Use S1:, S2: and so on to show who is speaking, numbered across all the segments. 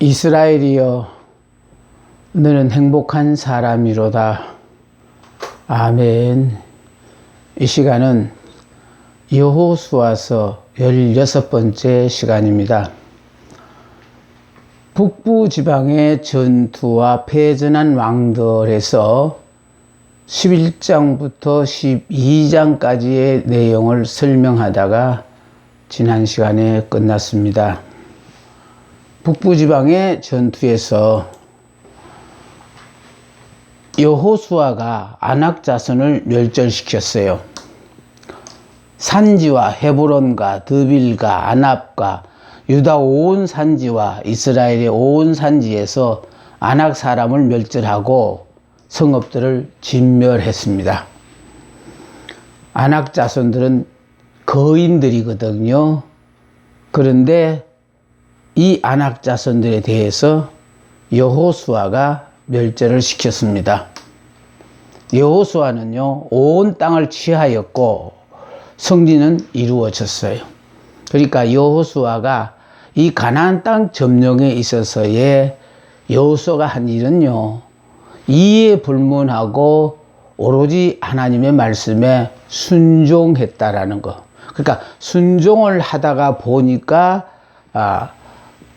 S1: 이스라엘이여 너는 행복한 사람이로다. 아멘. 이 시간은 여호수아서 16번째 시간입니다. 북부 지방의 전투와 패전한 왕들에서 11장부터 12장까지의 내용을 설명하다가 지난 시간에 끝났습니다. 북부 지방의 전투에서 여호수아가 아낙 자손을 멸절시켰어요. 산지와 헤브론과 드빌과 아납과 유다 온 산지와 이스라엘의 온 산지에서 아낙 사람을 멸절하고 성읍들을 진멸했습니다. 아낙 자손들은 거인들이거든요. 그런데 이 아낙 자손들에 대해서 여호수아가 멸절을 시켰습니다. 여호수아는요, 온 땅을 취하였고 성리는 이루어졌어요. 그러니까 여호수아가 이 가나안 땅 점령에 있어서의 여호수아가 한 일은요, 이에 불문하고 오로지 하나님의 말씀에 순종했다라는 거. 그러니까 순종을 하다가 보니까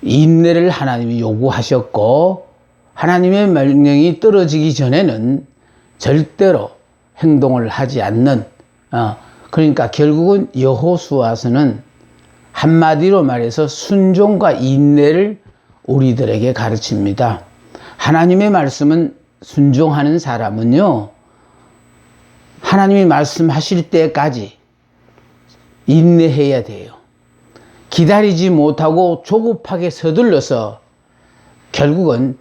S1: 인내를 하나님이 요구하셨고, 하나님의 명령이 떨어지기 전에는 절대로 행동을 하지 않는, 그러니까 결국은 여호수아서는 한마디로 말해서 순종과 인내를 우리들에게 가르칩니다. 하나님의 말씀은 순종하는 사람은요, 하나님이 말씀하실 때까지 인내해야 돼요. 기다리지 못하고 조급하게 서둘러서 결국은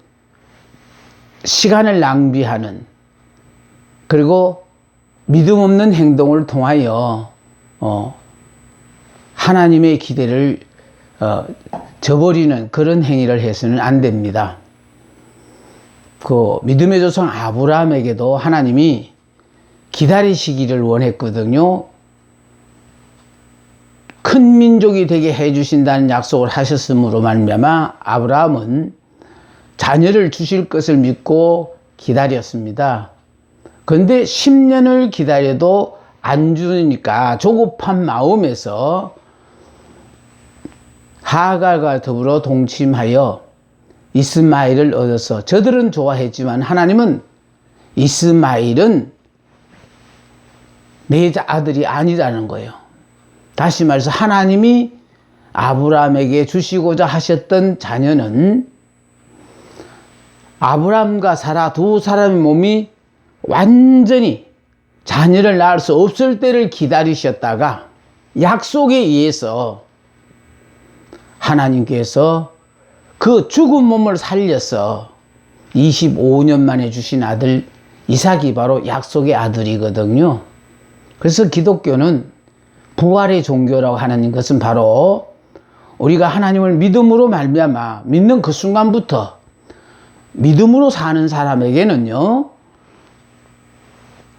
S1: 시간을 낭비하는, 그리고 믿음 없는 행동을 통하여 하나님의 기대를 저버리는 그런 행위를 해서는 안 됩니다. 그 믿음의 조상 아브라함에게도 하나님이 기다리시기를 원했거든요. 큰 민족이 되게 해주신다는 약속을 하셨으므로 말미암아 아브라함은 자녀를 주실 것을 믿고 기다렸습니다. 그런데 10년을 기다려도 안 주니까 조급한 마음에서 하갈과 더불어 동침하여 이스마엘을 얻어서, 저들은 좋아했지만 하나님은 이스마엘은 내 아들이 아니라는 거예요. 다시 말해서 하나님이 아브라함에게 주시고자 하셨던 자녀는 아브라함과 사라 두 사람의 몸이 완전히 자녀를 낳을 수 없을 때를 기다리셨다가 약속에 의해서 하나님께서 그 죽은 몸을 살려서 25년 만에 주신 아들 이삭이 바로 약속의 아들이거든요. 그래서 기독교는 부활의 종교라고 하는 것은 바로 우리가 하나님을 믿음으로 말미암아 믿는 그 순간부터 믿음으로 사는 사람에게는요,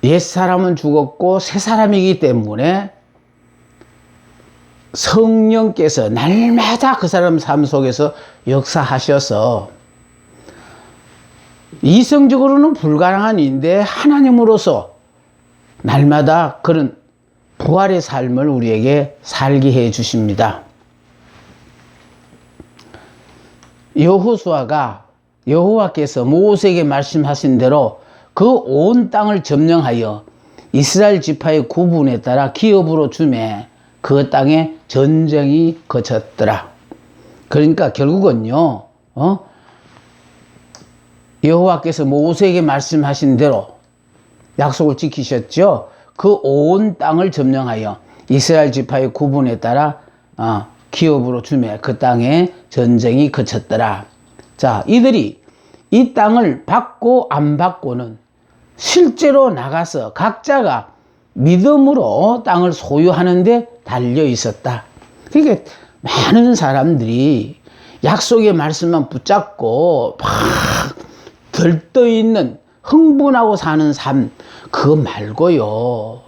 S1: 옛사람은 죽었고 새사람이기 때문에 성령께서 날마다 그 사람 삶 속에서 역사하셔서 이성적으로는 불가능한 일인데 하나님으로서 날마다 그런 부활의 삶을 우리에게 살게 해 주십니다. 여호수아가 여호와께서 모세에게 말씀하신 대로 그 온 땅을 점령하여 이스라엘 지파의 구분에 따라 기업으로 주매 그 땅에 전쟁이 거쳤더라. 그러니까 결국은요, 여호와께서 모세에게 말씀하신 대로 약속을 지키셨죠. 그 온 땅을 점령하여 이스라엘 지파의 구분에 따라 기업으로 주매 그 땅에 전쟁이 거쳤더라. 자, 이들이 이 땅을 받고 안 받고는 실제로 나가서 각자가 믿음으로 땅을 소유하는데 달려 있었다. 그러니까 많은 사람들이 약속의 말씀만 붙잡고 막 들떠 있는, 흥분하고 사는 삶, 그거 말고요,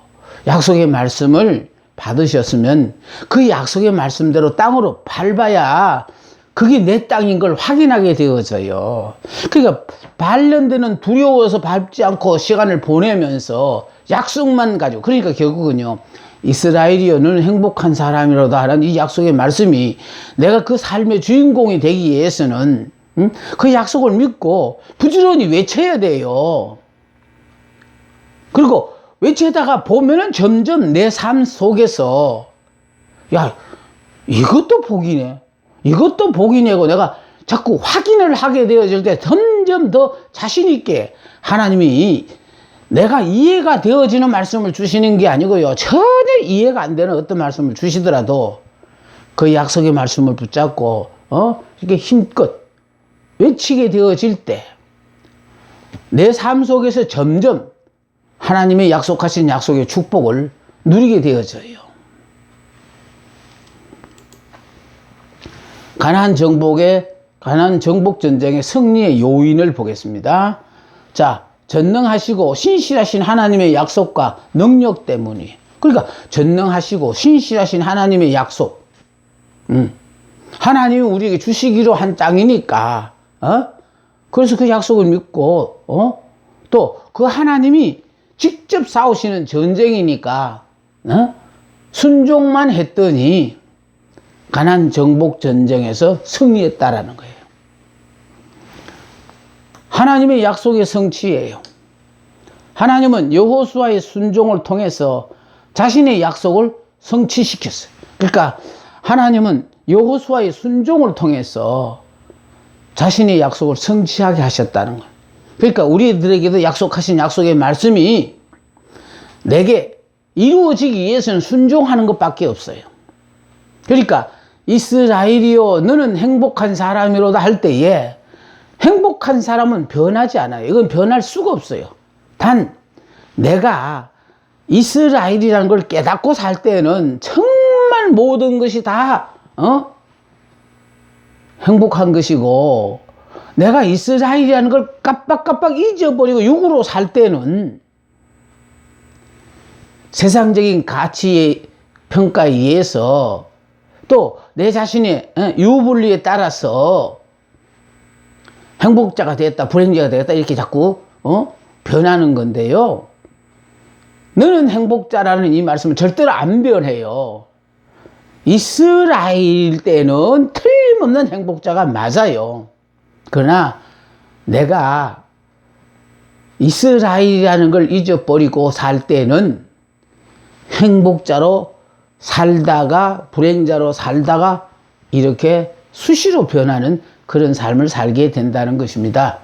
S1: 약속의 말씀을 받으셨으면 그 약속의 말씀대로 땅으로 밟아야 그게 내 땅인 걸 확인하게 되어져요. 그러니까 반년대는 두려워서 밟지 않고 시간을 보내면서 약속만 가지고, 그러니까 결국은요, 이스라엘이여 너는 행복한 사람이로다 하는 이 약속의 말씀이 내가 그 삶의 주인공이 되기 위해서는 그 약속을 믿고 부지런히 외쳐야 돼요. 그리고 외치다가 보면은 점점 내 삶 속에서 야, 이것도 복이네, 이것도 복이네고 내가 자꾸 확인을 하게 되어질 때 점점 더 자신 있게 하나님이 내가 이해가 되어지는 말씀을 주시는 게 아니고요, 전혀 이해가 안 되는 어떤 말씀을 주시더라도 그 약속의 말씀을 붙잡고 이렇게 힘껏 외치게 되어질 때 내 삶 속에서 점점 하나님의 약속하신 약속의 축복을 누리게 되어져요. 가나안 정복 전쟁의 승리의 요인을 보겠습니다. 자, 전능하시고 신실하신 하나님의 약속과 능력 때문이. 그러니까 전능하시고 신실하신 하나님의 약속. 하나님이 우리에게 주시기로 한 땅이니까. 그래서 그 약속을 믿고 또 그 하나님이 직접 싸우시는 전쟁이니까 순종만 했더니 가나안 정복 전쟁에서 승리했다라는 거예요. 하나님의 약속의 성취예요. 하나님은 여호수아의 순종을 통해서 자신의 약속을 성취시켰어요. 그러니까 하나님은 여호수아의 순종을 통해서 자신의 약속을 성취하게 하셨다는 거예요. 그러니까 우리들에게도 약속하신 약속의 말씀이 내게 이루어지기 위해서는 순종하는 것밖에 없어요. 그러니까 이스라엘이여 너는 행복한 사람이로다 할 때에 행복한 사람은 변하지 않아요. 이건 변할 수가 없어요. 단 내가 이스라엘이라는 걸 깨닫고 살 때는 정말 모든 것이 다 행복한 것이고, 내가 이스라엘이라는 걸 깜빡깜빡 잊어버리고 육으로 살 때는 세상적인 가치의 평가에 의해서 또 내 자신의 유불리에 따라서 행복자가 되었다, 불행자가 되었다, 이렇게 자꾸 변하는 건데요. 너는 행복자라는 이 말씀은 절대로 안 변해요. 이스라엘 때는 틀림없는 행복자가 맞아요. 그러나 내가 이스라엘이라는 걸 잊어버리고 살 때는 행복자로 살다가 불행자로 살다가 이렇게 수시로 변하는 그런 삶을 살게 된다는 것입니다.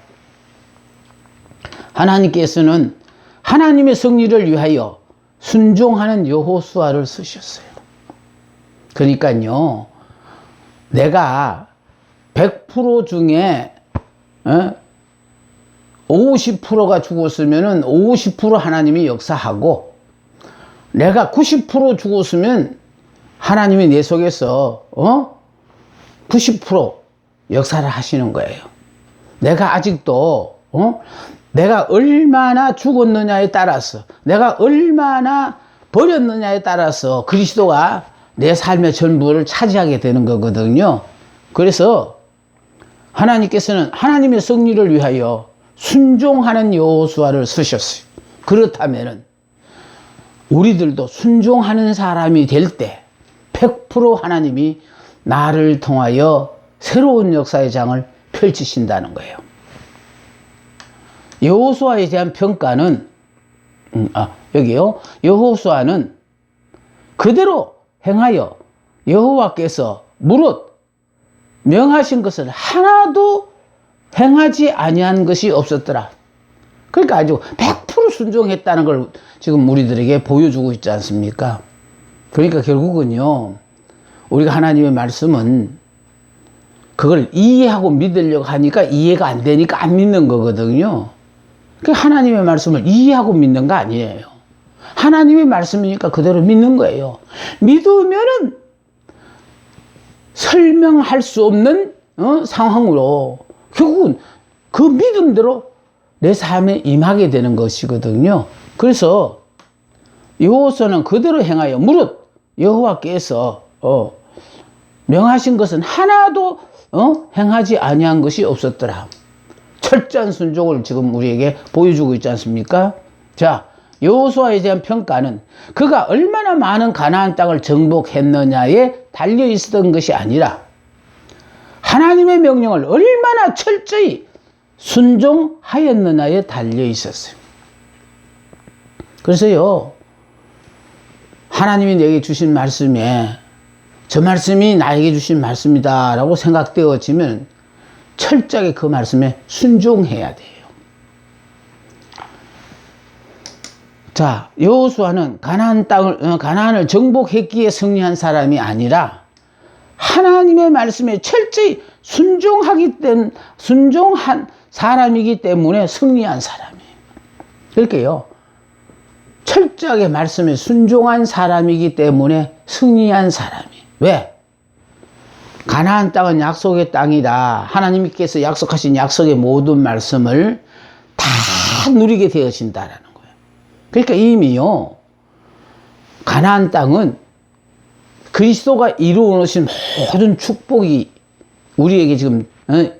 S1: 하나님께서는 하나님의 승리를 위하여 순종하는 여호수아를 쓰셨어요. 그러니까요, 내가 100% 중에 50%가 죽었으면 50% 하나님이 역사하고, 내가 90% 죽었으면 하나님이 내 속에서 90% 역사를 하시는 거예요. 내가 아직도 내가 얼마나 죽었느냐에 따라서, 내가 얼마나 버렸느냐에 따라서 그리스도가 내 삶의 전부를 차지하게 되는 거거든요. 그래서 하나님께서는 하나님의 승리를 위하여 순종하는 여호수아를 쓰셨어요. 그렇다면은 우리들도 순종하는 사람이 될 때 100% 하나님이 나를 통하여 새로운 역사의 장을 펼치신다는 거예요. 여호수아에 대한 평가는 여기요. 여호수아는 그대로 행하여 여호와께서 무릇 명하신 것을 하나도 행하지 아니한 것이 없었더라. 그러니까 아주 100% 순종했다는 걸 지금 우리들에게 보여주고 있지 않습니까? 그러니까 결국은요, 우리가 하나님의 말씀은 그걸 이해하고 믿으려고 하니까 이해가 안 되니까 안 믿는 거거든요. 그러니까 하나님의 말씀을 이해하고 믿는 거 아니에요. 하나님의 말씀이니까 그대로 믿는 거예요. 믿으면은 설명할 수 없는 상황으로 결국은 그 믿음대로 내 삶에 임하게 되는 것이거든요. 그래서 여호수아는 그대로 행하여 무릇 여호와께서 명하신 것은 하나도 행하지 아니한 것이 없었더라. 철저한 순종을 지금 우리에게 보여주고 있지 않습니까? 자, 여호수아에 대한 평가는 그가 얼마나 많은 가나안 땅을 정복했느냐에 달려 있었던 것이 아니라 하나님의 명령을 얼마나 철저히 순종하였느냐에 달려 있었어요. 그래서요, 하나님이 내게 주신 말씀에 저 말씀이 나에게 주신 말씀이다 라고 생각되어지면 철저하게 그 말씀에 순종해야 돼요. 자, 여호수아는 가나안을 정복했기에 승리한 사람이 아니라 하나님의 말씀에 철저히 순종한 사람이기 때문에 승리한 사람이에요. 그러니까요, 철저하게 말씀에 순종한 사람이기 때문에 승리한 사람이에요. 왜? 가나안 땅은 약속의 땅이다. 하나님께서 약속하신 약속의 모든 말씀을 다 누리게 되어진다라는 거예요. 그러니까 이미요, 가나안 땅은 그리스도가 이루어 놓으신 모든 축복이 우리에게 지금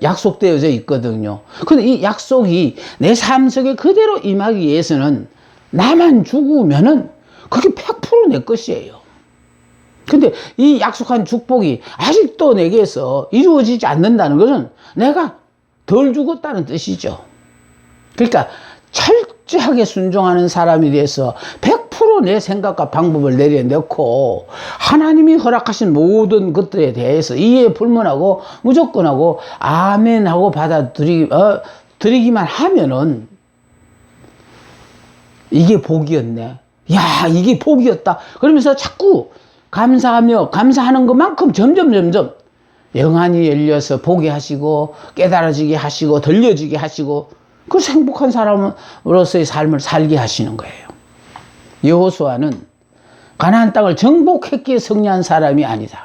S1: 약속되어져 있거든요. 근데 이 약속이 내 삶 속에 그대로 임하기 위해서는 나만 죽으면은 그게 100% 내 것이에요. 근데 이 약속한 축복이 아직도 내게서 이루어지지 않는다는 것은 내가 덜 죽었다는 뜻이죠. 그러니까 철저하게 순종하는 사람이 돼서 100% 내 생각과 방법을 내려놓고 하나님이 허락하신 모든 것들에 대해서 이해 불문하고 무조건하고 아멘하고 드리기만 하면은 이게 복이었네. 야, 이게 복이었다. 그러면서 자꾸 감사하며 감사하는 것만큼 점점 영안이 열려서 보게 하시고 깨달아지게 하시고 들려지게 하시고 그래서 행복한 사람으로서의 삶을 살게 하시는 거예요. 여호수아는 가나안 땅을 정복했기에 승리한 사람이 아니다.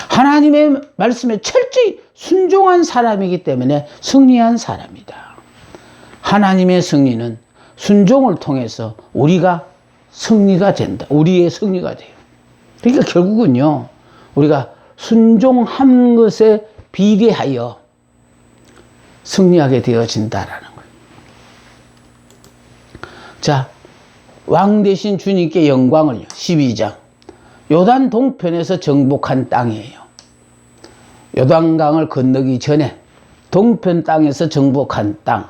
S1: 하나님의 말씀에 철저히 순종한 사람이기 때문에 승리한 사람이다. 하나님의 승리는 순종을 통해서 우리가 승리가 된다. 우리의 승리가 돼요. 그러니까 결국은요, 우리가 순종한 것에 비례하여 승리하게 되어진다라는 거예요. 자, 왕 대신 주님께 영광을요. 12장. 요단 동편에서 정복한 땅이에요. 요단강을 건너기 전에 동편 땅에서 정복한 땅.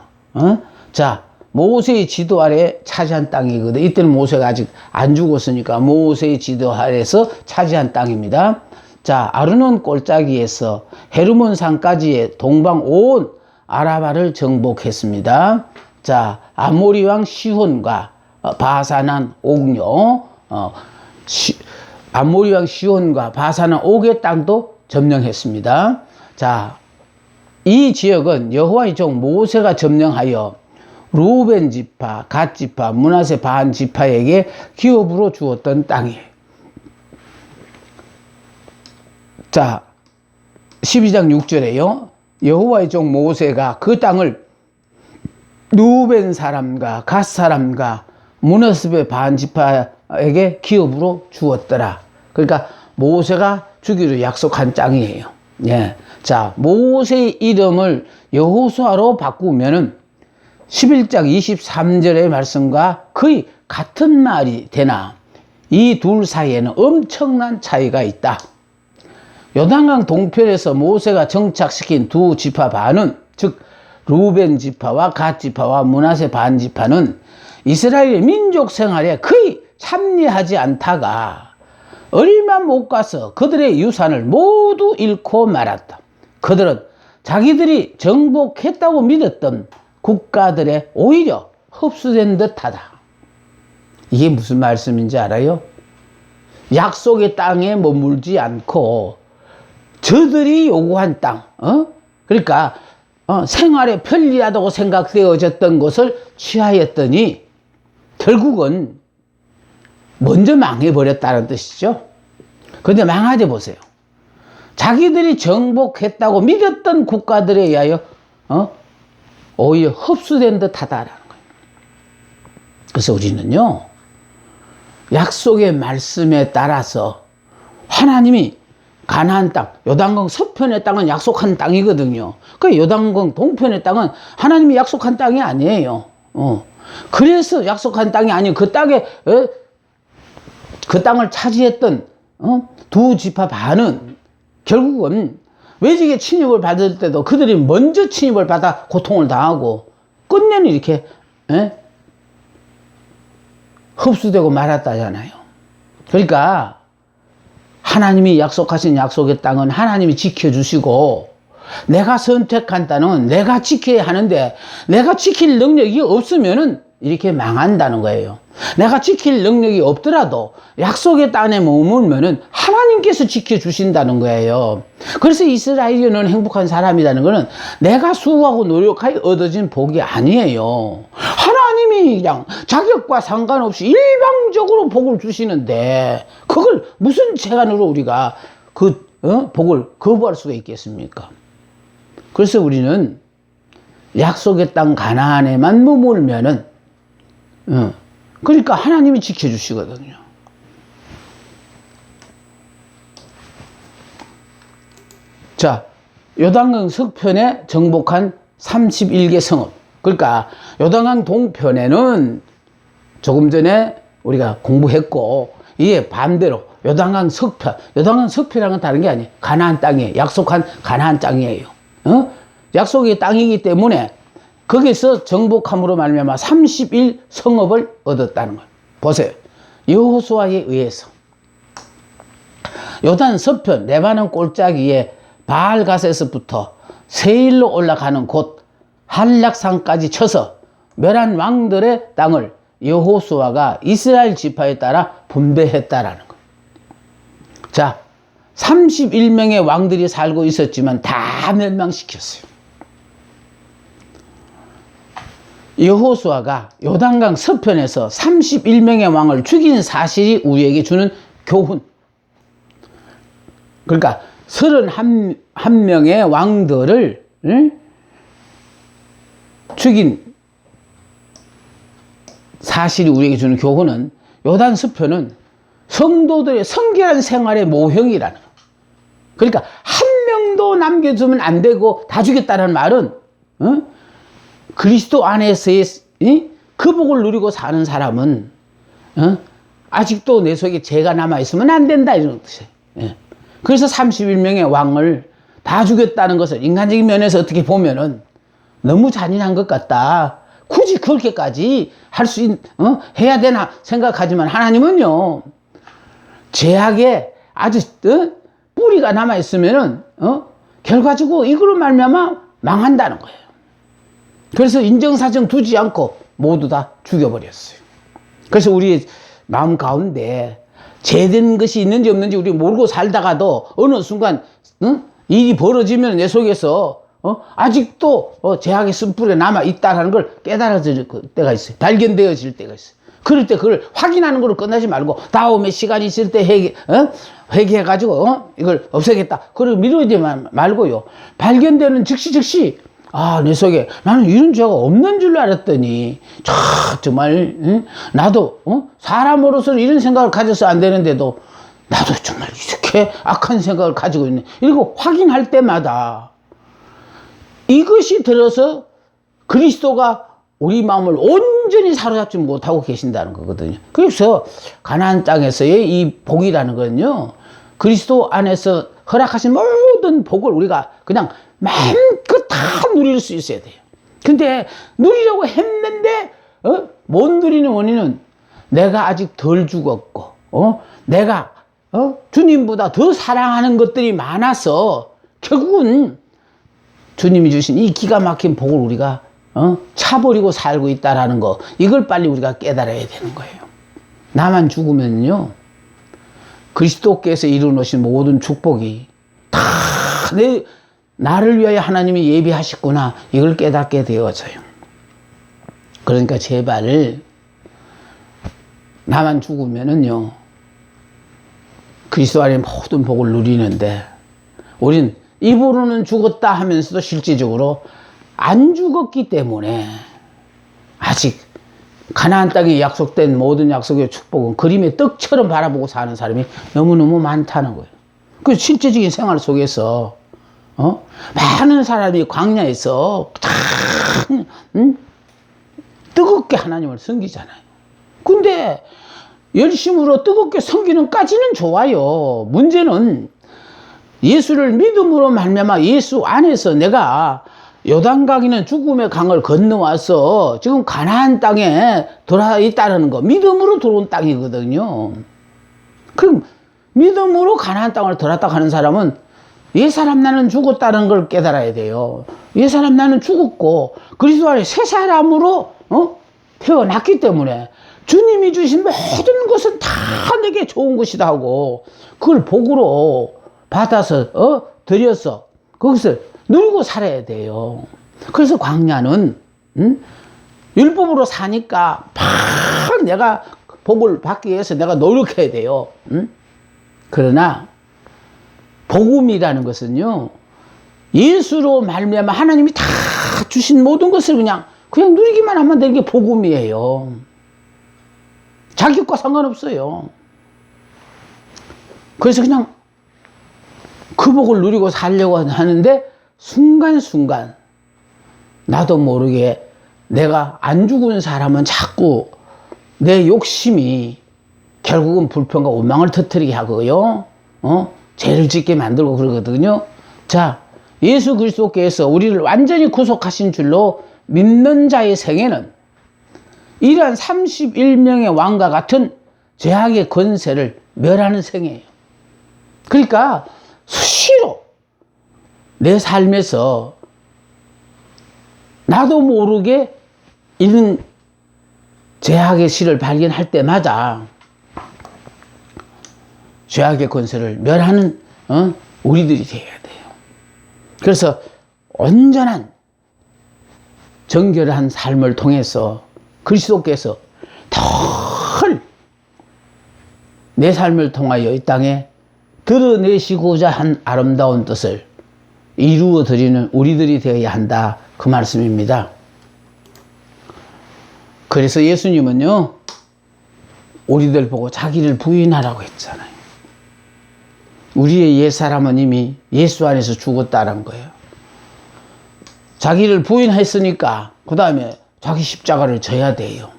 S1: 자, 모세의 지도 아래 차지한 땅이거든. 이때는 모세가 아직 안 죽었으니까 모세의 지도 아래에서 차지한 땅입니다. 자, 아르논 골짜기에서 헤르몬 산까지의 동방 온 아라바를 정복했습니다. 자, 아모리 왕 시혼과 바사난 옥요, 아모리 왕 시혼과 바사난 옥의 땅도 점령했습니다. 자, 이 지역은 여호와의 종 모세가 점령하여 루벤 지파, 갓 지파, 므낫세 반 지파에게 기업으로 주었던 땅이에요. 자, 12장 6절에요. 여호와의 종 모세가 그 땅을 루벤 사람과 갓 사람과 므낫세 반 지파에게 기업으로 주었더라. 그러니까 모세가 주기로 약속한 땅이에요. 예. 자, 모세의 이름을 여호수아로 바꾸면은 11장 23절의 말씀과 거의 같은 말이 되나 이 둘 사이에는 엄청난 차이가 있다. 요단강 동편에서 모세가 정착시킨 두 지파 반은 즉 루벤 지파와 갓 지파와 므낫세 반 지파는 이스라엘의 민족 생활에 거의 참여하지 않다가 얼마 못 가서 그들의 유산을 모두 잃고 말았다. 그들은 자기들이 정복했다고 믿었던 국가들에 오히려 흡수된 듯하다. 이게 무슨 말씀인지 알아요? 약속의 땅에 머물지 않고 저들이 요구한 땅, 그러니까 생활에 편리하다고 생각되어졌던 것을 취하였더니 결국은 먼저 망해버렸다는 뜻이죠. 그런데 망하지 보세요. 자기들이 정복했다고 믿었던 국가들에 의하여 오히려 흡수된 듯 하다라는 거예요. 그래서 우리는요, 약속의 말씀에 따라서 하나님이 가나안 땅, 요단강 서편의 땅은 약속한 땅이거든요. 그 요단강 동편의 땅은 하나님이 약속한 땅이 아니에요. 그래서 약속한 땅이 아닌 그 땅에, 그 땅을 차지했던, 두 지파 반은 결국은 외적의 침입을 받을 때도 그들이 먼저 침입을 받아 고통을 당하고 끝내는 이렇게, 흡수되고 말았다잖아요. 그러니까, 하나님이 약속하신 약속의 땅은 하나님이 지켜주시고, 내가 선택한 땅은 내가 지켜야 하는데, 내가 지킬 능력이 없으면은 이렇게 망한다는 거예요. 내가 지킬 능력이 없더라도 약속의 땅에 머물면은 하나님께서 지켜주신다는 거예요. 그래서 이스라엘은 행복한 사람이라는 것은 내가 수고하고 노력하여 얻어진 복이 아니에요. 하나님이 그냥 자격과 상관없이 일방적으로 복을 주시는데 그걸 무슨 재간으로 우리가 그 복을 거부할 수가 있겠습니까? 그래서 우리는 약속의 땅 가나안에만 머물면은 그러니까 하나님이 지켜주시거든요. 자, 요단강 서편에 정복한 31개 성읍. 그러니까 요단강 동편에는 조금 전에 우리가 공부했고, 이에 반대로 요단강 서편, 요단강 서편이랑은 다른 게 아니에요. 가나안 땅이에요. 약속한 가나안 땅이에요. 약속의 땅이기 때문에 거기서 정복함으로 말미암아 31성읍을 얻었다는 거예요. 보세요. 여호수아에 의해서 요단 서편 레바논 골짜기에 바알가세스부터 세일로 올라가는 곳 한락산까지 쳐서 멸한 왕들의 땅을 여호수아가 이스라엘 지파에 따라 분배했다라는 거예요. 자, 31명의 왕들이 살고 있었지만 다 멸망시켰어요. 여호수아가 요단강 서편에서 31명의 왕을 죽인 사실이 우리에게 주는 교훈. 그러니까 31명의 왕들을 죽인 사실이 우리에게 주는 교훈은 요단 서편은 성도들의 성결한 생활의 모형이라는 거예요. 그러니까 한 명도 남겨두면 안 되고 다 죽였다는 말은 그리스도 안에서의 그 복을 누리고 사는 사람은 아직도 내 속에 죄가 남아있으면 안 된다 이런 뜻이에요. 그래서 31명의 왕을 다 죽였다는 것을 인간적인 면에서 어떻게 보면은 너무 잔인한 것 같다. 굳이 그렇게까지 할 수 해야 되나 생각하지만 하나님은요, 죄악에 아주 뿌리가 남아있으면은 결과적으로 이걸로 말미암아 망한다는 거예요. 그래서 인정사정 두지 않고 모두 다 죽여버렸어요. 그래서 우리의 마음 가운데 죄된 것이 있는지 없는지 우리 모르고 살다가도 어느 순간 일이 벌어지면 내 속에서 아직도 죄악의 쓴뿌리가 남아있다는 걸 깨달아질 때가 있어요. 발견되어질 때가 있어요. 그럴 때 그걸 확인하는 걸로 끝나지 말고 다음에 시간이 있을 때 회개해가지고 이걸 없애겠다. 그걸 미루지 말고요. 발견되는 즉시 내 속에 나는 이런 죄가 없는 줄 알았더니 정말 나도 사람으로서는 이런 생각을 가져서 안 되는데도 나도 정말 이렇게 악한 생각을 가지고 있네. 이거 확인할 때마다 이것이 들어서 그리스도가 우리 마음을 온전히 사로잡지 못하고 계신다는 거거든요. 그래서 가나안 땅에서의 이 복이라는 건요, 그리스도 안에서 허락하신 모든 복을 우리가 그냥 마음껏 다 누릴 수 있어야 돼요. 근데 누리려고 했는데 못 누리는 원인은 내가 아직 덜 죽었고 내가 주님보다 더 사랑하는 것들이 많아서 결국은 주님이 주신 이 기가 막힌 복을 우리가 차버리고 살고 있다라는 거, 이걸 빨리 우리가 깨달아야 되는 거예요. 나만 죽으면요, 그리스도께서 이루어놓으신 모든 축복이 다 나를 위하여 하나님이 예비하셨구나, 이걸 깨닫게 되어져요. 그러니까 제발 나만 죽으면은요, 그리스도 안에 모든 복을 누리는데 우린 입으로는 죽었다 하면서도 실질적으로 안 죽었기 때문에 아직 가나안 땅에 약속된 모든 약속의 축복은 그림의 떡처럼 바라보고 사는 사람이 너무너무 많다는 거예요. 그 실제적인 생활 속에서 많은 사람이 광야에서 뜨겁게 하나님을 섬기잖아요. 근데 열심으로 뜨겁게 섬기는까지는 좋아요. 문제는 예수를 믿음으로 말미암아 예수 안에서 내가 요단강이는 죽음의 강을 건너와서 지금 가나안 땅에 들어와 있다는 거, 믿음으로 들어온 땅이거든요. 그럼 믿음으로 가나안 땅을 들어왔다 하는 사람은 옛사람 나는 죽었다는 걸 깨달아야 돼요. 옛사람 나는 죽었고 그리스도 안에 새 사람으로 태어났기 때문에 주님이 주신 모든 것은 다 내게 좋은 것이다 하고 그걸 복으로 받아서 드려서 거기서 누리고 살아야 돼요. 그래서 광야는 율법으로 사니까 막 내가 복을 받기 위해서 내가 노력해야 돼요. 그러나 복음이라는 것은요, 예수로 말미암아 하나님이 다 주신 모든 것을 그냥 누리기만 하면 되는 게 복음이에요. 자격과 상관없어요. 그래서 그냥 그 복을 누리고 살려고 하는데 순간순간 나도 모르게 내가 안 죽은 사람은 자꾸 내 욕심이 결국은 불평과 원망을 터뜨리게 하고요. 죄를 짓게 만들고 그러거든요. 자, 예수 그리스도께서 우리를 완전히 구속하신 줄로 믿는 자의 생애는 이러한 31명의 왕과 같은 죄악의 권세를 멸하는 생애예요. 그러니까 수시로 내 삶에서 나도 모르게 이런 죄악의 실을 발견할 때마다 죄악의 권세를 멸하는 우리들이 되어야 돼요. 그래서 온전한 정결한 삶을 통해서 그리스도께서 덜 내 삶을 통하여 이 땅에 드러내시고자 한 아름다운 뜻을 이루어 드리는 우리들이 되어야 한다. 그 말씀입니다. 그래서 예수님은요, 우리들 보고 자기를 부인하라고 했잖아요. 우리의 옛사람은 이미 예수 안에서 죽었다는 거예요. 자기를 부인했으니까 그 다음에 자기 십자가를 져야 돼요.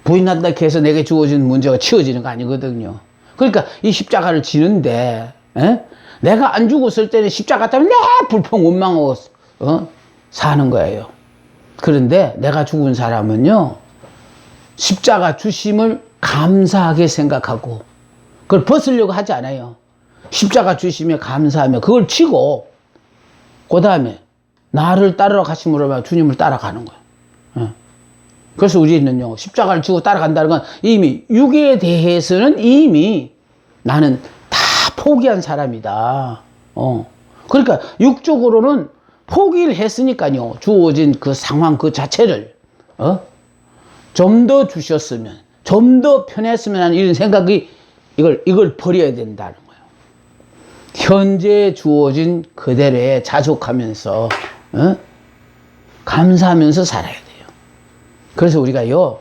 S1: 부인한다 해서 내게 주어진 문제가 치워지는 거 아니거든요. 그러니까 이 십자가를 지는데 내가 안 죽었을 때는 십자가 때문에 내 불평 원망하고 사는 거예요. 그런데 내가 죽은 사람은요, 십자가 주심을 감사하게 생각하고 그걸 벗으려고 하지 않아요. 십자가 주심에 감사하며 그걸 치고 그 다음에 나를 따르러 가심으로 주님을 따라가는 거예요. 그래서 우리는요, 십자가를 지고 따라간다는 건 이미 육에 대해서는 이미 나는 다 포기한 사람이다. 그러니까 육적으로는 포기를 했으니까요, 주어진 그 상황 그 자체를 좀 더 주셨으면, 좀 더 편했으면 하는 이런 생각이 이걸 버려야 된다는 거예요. 현재 주어진 그대로에 자족하면서 감사하면서 살아야 돼요. 그래서 우리가요,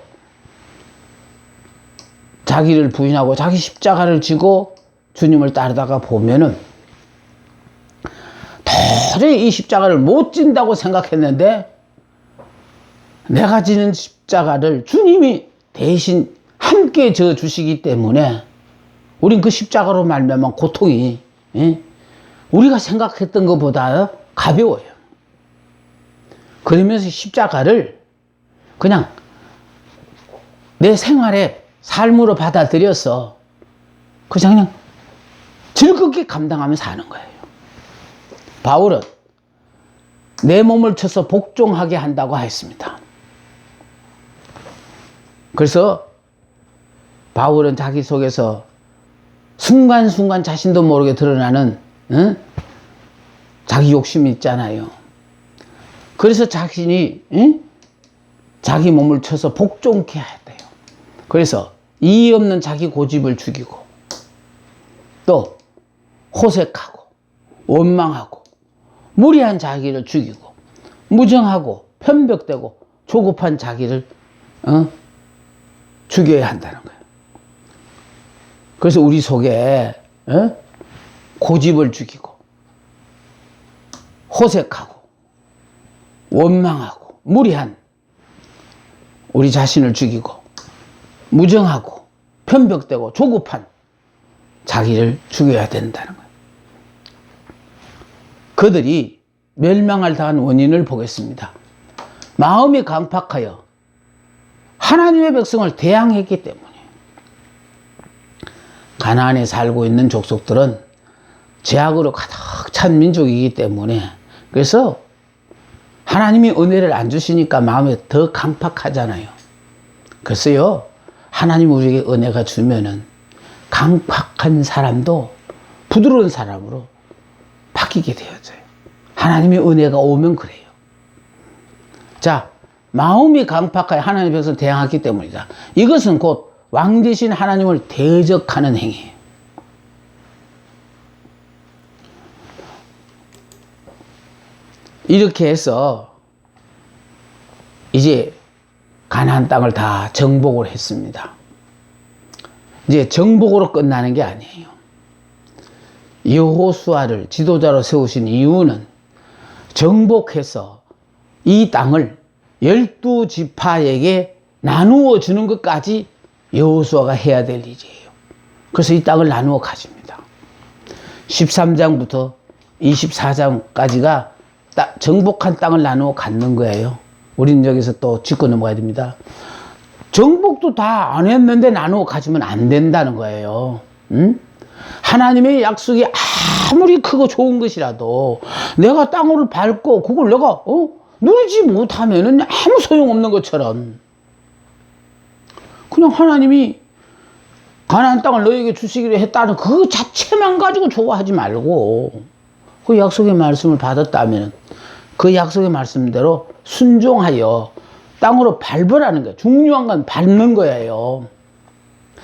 S1: 자기를 부인하고 자기 십자가를 지고 주님을 따르다가 보면은 도저히 이 십자가를 못 진다고 생각했는데 내가 지는 십자가를 주님이 대신 함께 져 주시기 때문에 우린 그 십자가로 말미암아 고통이 우리가 생각했던 것보다 가벼워요. 그러면서 십자가를 그냥 내 생활의 삶으로 받아들여서 그냥 즐겁게 감당하면서 사는 거예요. 바울은 내 몸을 쳐서 복종하게 한다고 했습니다. 그래서 바울은 자기 속에서 순간순간 자신도 모르게 드러나는 자기 욕심이 있잖아요. 그래서 자신이 자기 몸을 쳐서 복종케 해야 돼요. 그래서 이의 없는 자기 고집을 죽이고 또 호색하고 원망하고 무리한 자기를 죽이고 무정하고 편벽되고 조급한 자기를 죽여야 한다는 거예요. 그래서 우리 속에 고집을 죽이고 호색하고 원망하고 무리한 우리 자신을 죽이고 무정하고 편벽되고 조급한 자기를 죽여야 된다는 거예요. 그들이 멸망을 당한 원인을 보겠습니다. 마음이 강팍하여 하나님의 백성을 대항했기 때문에. 가나안에 살고 있는 족속들은 죄악으로 가득 찬 민족이기 때문에, 그래서 하나님이 은혜를 안 주시니까 마음이 더 강팍하잖아요. 그래서요, 하나님 우리에게 은혜가 주면은 강팍한 사람도 부드러운 사람으로 바뀌게 되어져요. 하나님의 은혜가 오면 그래요. 자, 마음이 강팍하여 하나님의 백성을 대항했기 때문이다. 이것은 곧 왕 대신 하나님을 대적하는 행위예요. 이렇게 해서 이제 가나안 땅을 다 정복을 했습니다. 이제 정복으로 끝나는 게 아니에요. 여호수아를 지도자로 세우신 이유는 정복해서 이 땅을 12지파에게 나누어 주는 것까지 여호수아가 해야 될 일이에요. 그래서 이 땅을 나누어 가집니다. 13장부터 24장까지가 정복한 땅을 나누어 갖는 거예요. 우리는 여기서 또 짚고 넘어가야 됩니다. 정복도 다 안 했는데 나누어 가지면 안 된다는 거예요. 응? 하나님의 약속이 아무리 크고 좋은 것이라도 내가 땅을 밟고 그걸 내가 누리지 못하면은 아무 소용없는 것처럼, 그냥 하나님이 가나안 땅을 너에게 주시기로 했다는 그 자체만 가지고 좋아하지 말고, 그 약속의 말씀을 받았다면 그 약속의 말씀대로 순종하여 땅으로 밟으라는 거예요. 중요한 건 밟는 거예요.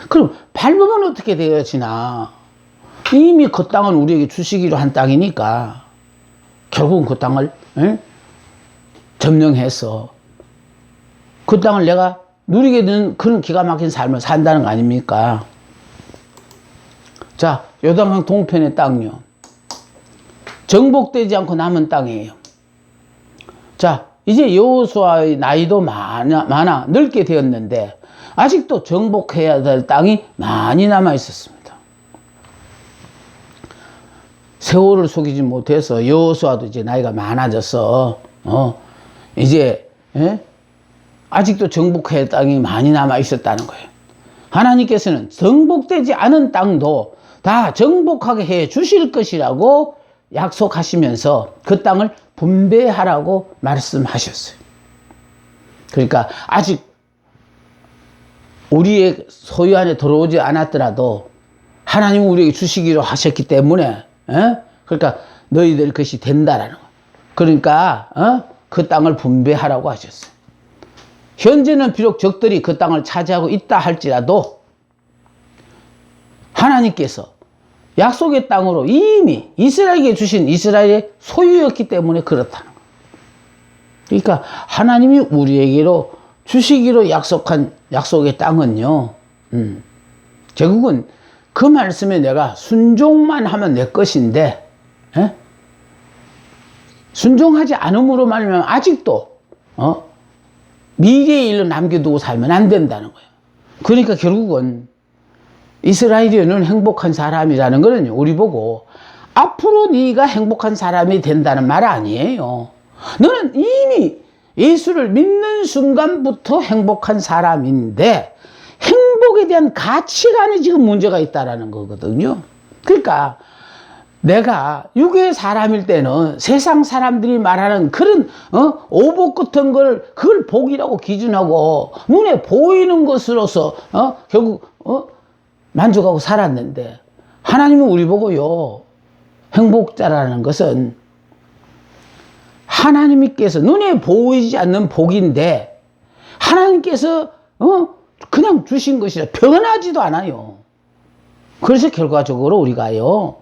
S1: 그럼 밟으면 어떻게 되어지나? 이미 그 땅은 우리에게 주시기로 한 땅이니까 결국은 그 땅을 점령해서 그 땅을 내가 누리게 되는 그런 기가 막힌 삶을 산다는 거 아닙니까? 자, 요단강 동편의 땅요, 정복되지 않고 남은 땅이에요. 자, 이제 여호수아의 나이도 많아 늙게 되었는데 아직도 정복해야 될 땅이 많이 남아 있었습니다. 세월을 속이지 못해서 여호수아도 이제 나이가 많아져서 이제 아직도 정복해야 할 땅이 많이 남아 있었다는 거예요. 하나님께서는 정복되지 않은 땅도 다 정복하게 해 주실 것이라고 약속하시면서 그 땅을 분배하라고 말씀하셨어요. 그러니까 아직 우리의 소유 안에 들어오지 않았더라도 하나님은 우리에게 주시기로 하셨기 때문에, 그러니까 너희들 것이 된다라는 거. 그러니까 그 땅을 분배하라고 하셨어요. 현재는 비록 적들이 그 땅을 차지하고 있다 할지라도 하나님께서 약속의 땅으로 이미 이스라엘에게 주신 이스라엘의 소유였기 때문에 그렇다는 거예요. 그러니까 하나님이 우리에게로 주시기로 약속한 약속의 땅은요, 결국은 그 말씀에 내가 순종만 하면 내 것인데, 순종하지 않음으로 말하면 아직도 미래의 일로 남겨두고 살면 안 된다는 거예요. 그러니까 결국은 이스라엘이는 행복한 사람이라는 거는 우리 보고 앞으로 네가 행복한 사람이 된다는 말 아니에요. 너는 이미 예수를 믿는 순간부터 행복한 사람인데 행복에 대한 가치관이 지금 문제가 있다라는 거거든요. 그러니까 내가 육의 사람일 때는 세상 사람들이 말하는 그런 오복 같은 걸 그걸 복이라고 기준하고 눈에 보이는 것으로서 결국 만족하고 살았는데, 하나님은 우리 보고요, 행복자라는 것은 하나님께서 눈에 보이지 않는 복인데 하나님께서 그냥 주신 것이라 변하지도 않아요. 그래서 결과적으로 우리가요,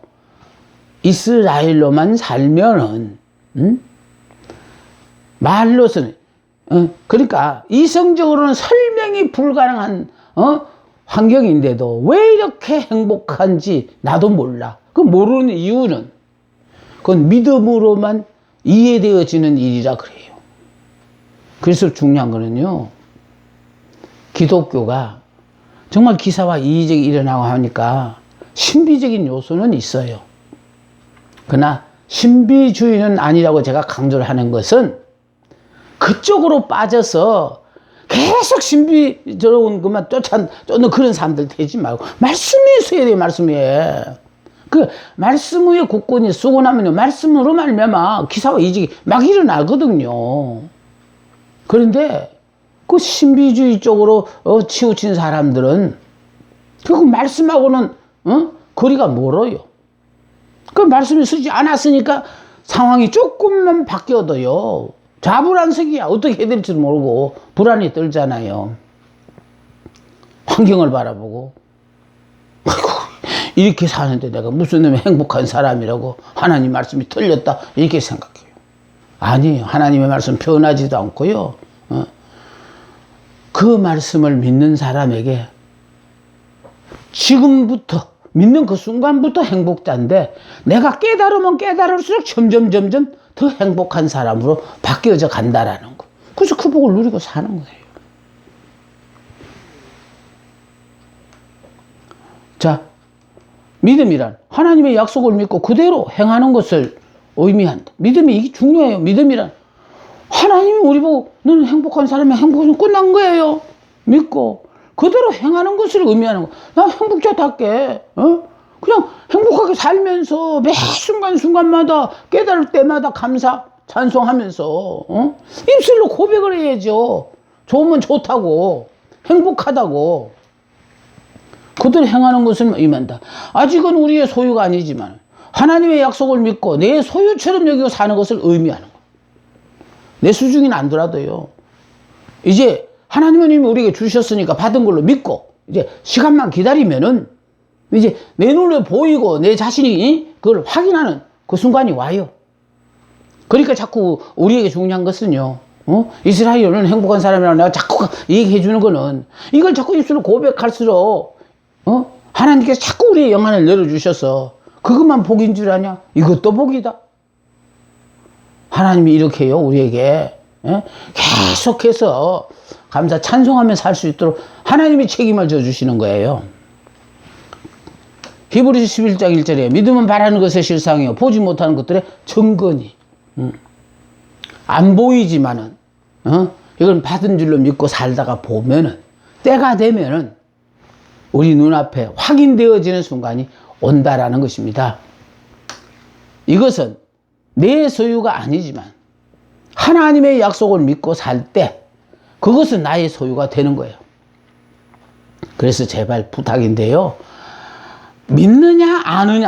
S1: 이스라엘로만 살면은 말로서는 그러니까 이성적으로는 설명이 불가능한 환경인데도 왜 이렇게 행복한지 나도 몰라. 그 모르는 이유는 그건 믿음으로만 이해되어지는 일이라 그래요. 그래서 중요한 거는요, 기독교가 정말 기사와 이의적이 일어나고 하니까 신비적인 요소는 있어요. 그러나 신비주의는 아니라고 제가 강조를 하는 것은 그쪽으로 빠져서 계속 신비스러운 것만 쫓는 그런 사람들 되지 말고 말씀 위에 서야 돼요. 말씀 위에. 그 말씀 위에 굳건히 쓰고 나면요, 말씀으로 말미암아 기사와 이직이 막 일어나거든요. 그런데 그 신비주의 쪽으로 치우친 사람들은 그 말씀하고는 거리가 멀어요. 그 말씀이 쓰지 않았으니까 상황이 조금만 바뀌어도요, 자불안석이야. 어떻게 해야 될지도 모르고 불안이 떨잖아요. 환경을 바라보고, 아이고, 이렇게 사는데 내가 무슨 놈의 행복한 사람이라고, 하나님 말씀이 틀렸다 이렇게 생각해요. 아니에요. 하나님의 말씀 변하지도 않고요, 그 말씀을 믿는 사람에게 지금부터 믿는 그 순간부터 행복자인데, 내가 깨달으면 깨달을수록 점점 더 행복한 사람으로 바뀌어져 간다라는 거. 그래서 그 복을 누리고 사는 거예요. 자, 믿음이란 하나님의 약속을 믿고 그대로 행하는 것을 의미한다. 믿음이 이게 중요해요. 믿음이란 하나님이 우리 보고 너는 행복한 사람이 행복은 끝난 거예요. 믿고 그대로 행하는 것을 의미하는 거. 나 행복자답게 그냥 행복하게 살면서 매 순간순간마다 깨달을 때마다 감사 찬송하면서 입술로 고백을 해야죠. 좋으면 좋다고, 행복하다고. 그대로 행하는 것을 의미한다. 아직은 우리의 소유가 아니지만 하나님의 약속을 믿고 내 소유처럼 여기고 사는 것을 의미하는 거예요. 내 수중인 아니더라도요, 이제 하나님이 우리에게 주셨으니까 받은 걸로 믿고 이제 시간만 기다리면은 이제 내 눈에 보이고 내 자신이 그걸 확인하는 그 순간이 와요. 그러니까 자꾸 우리에게 중요한 것은요, 이스라엘은 행복한 사람이라고 내가 자꾸 얘기해 주는 거는, 이걸 자꾸 입술로 고백할수록 하나님께서 자꾸 우리의 영안을 열어주셔서 그것만 복인 줄 아냐? 이것도 복이다. 하나님이 이렇게요, 우리에게 계속해서 감사 찬송하며 살 수 있도록 하나님이 책임을 져주시는 거예요. 히브리서 11장 1절에 믿음은 바라는 것의 실상이요 보지 못하는 것들의 증거니. 안 보이지만은 이건 받은 줄로 믿고 살다가 보면은, 때가 되면은 우리 눈앞에 확인되어지는 순간이 온다라는 것입니다. 이것은 내 소유가 아니지만 하나님의 약속을 믿고 살 때 그것은 나의 소유가 되는 거예요. 그래서 제발 부탁인데요, 믿느냐 아느냐